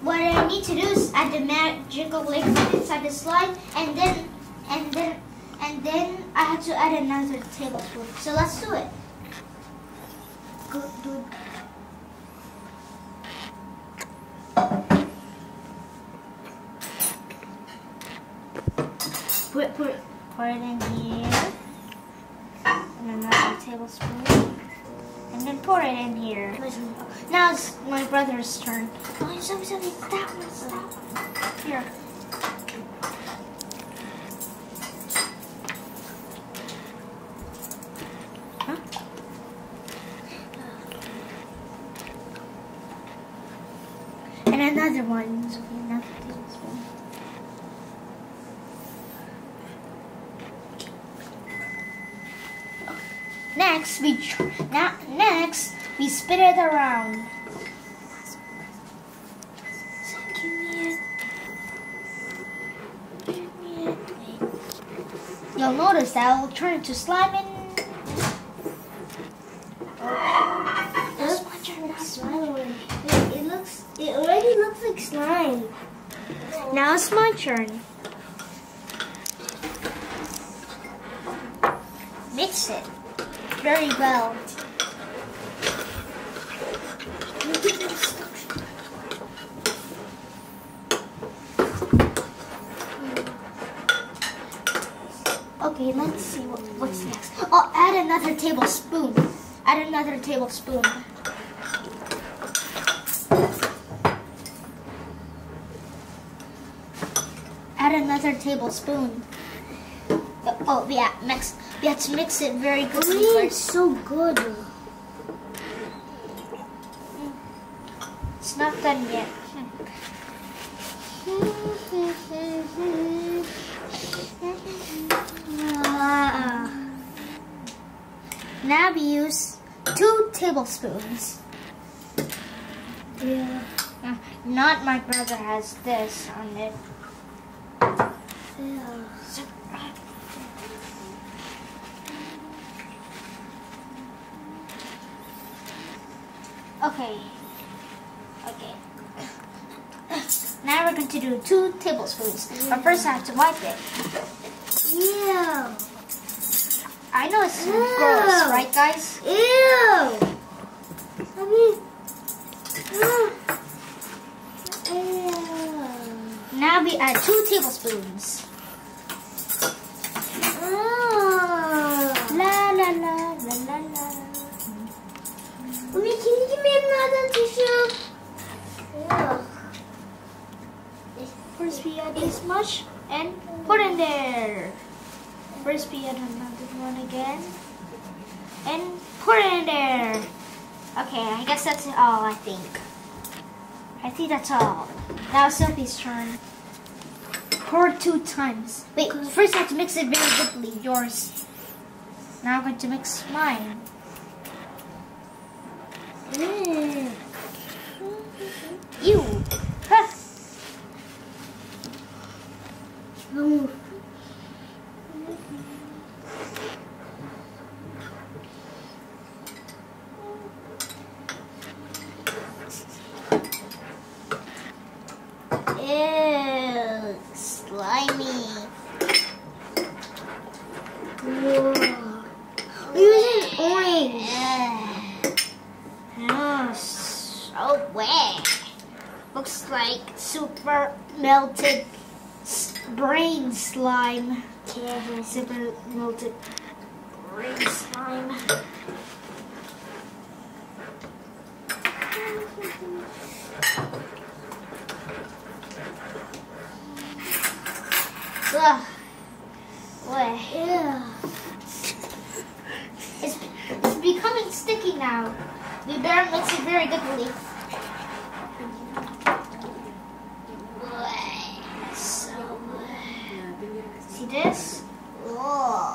what I need to do is add the magical liquid inside the slime, and then I have to add another tablespoon. So let's do it. Go, do it. Pour it in here, and another tablespoon, and then pour it in here. Now it's my brother's turn. Oh, sorry, that one. Here. Huh? And another one. So another tablespoon. Next we spin it around. You'll notice that it will turn into slime and That's my turn. That's slime. It already looks like slime. now it's my turn. Mix it very well. Okay, let's see what's next. Oh, add another tablespoon. Add another tablespoon. Add another tablespoon. Oh, yeah, mix. We have to mix it very good. It's so good. It's not done yet. Now we use 2 tablespoons. Yeah. Not my brother has this on it. Yeah. Okay. Now we're going to do 2 tablespoons. But first I have to wipe it. Ew. I know it's gross, right guys? Ew. Now we add 2 tablespoons. La la la la la la. Mommy, can you give me another tissue? Ew. First we add this much and put in there. First we add another one again and put it in there. Okay, I guess that's all, I think. I think that's all. Now it's Sophie's turn. Pour 2 times. Wait, first I have to mix it very quickly. Yours. Now I'm going to mix mine. Ew. Huh. Ew, slimy. Whoa. We're using orange. Oh, so wet. Looks like super melted brain slime. Yeah. Super melted brain slime. Ugh. Yeah. It's becoming sticky now. We better mix it very quickly. So, see this? Oh.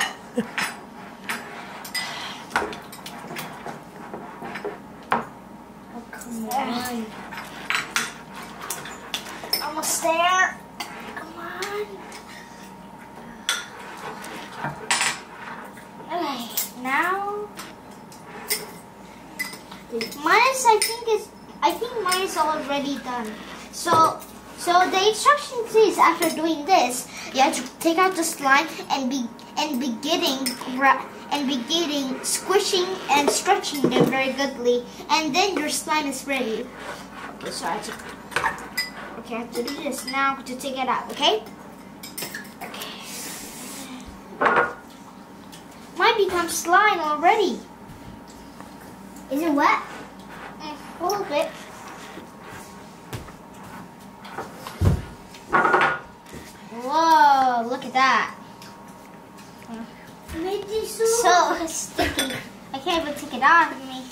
Oh, come on. Almost there. Come on. Okay, now mine is I think mine is already done. So the instructions is after doing this, you have to take out the slime and beginning squishing and stretching them very goodly, and then your slime is ready. Okay, so I have to do this now to take it out. Okay. Okay. Mine becomes slime already. Is it wet? A little bit. Whoa, look at that. Made it So sticky. I can't even take it off of me.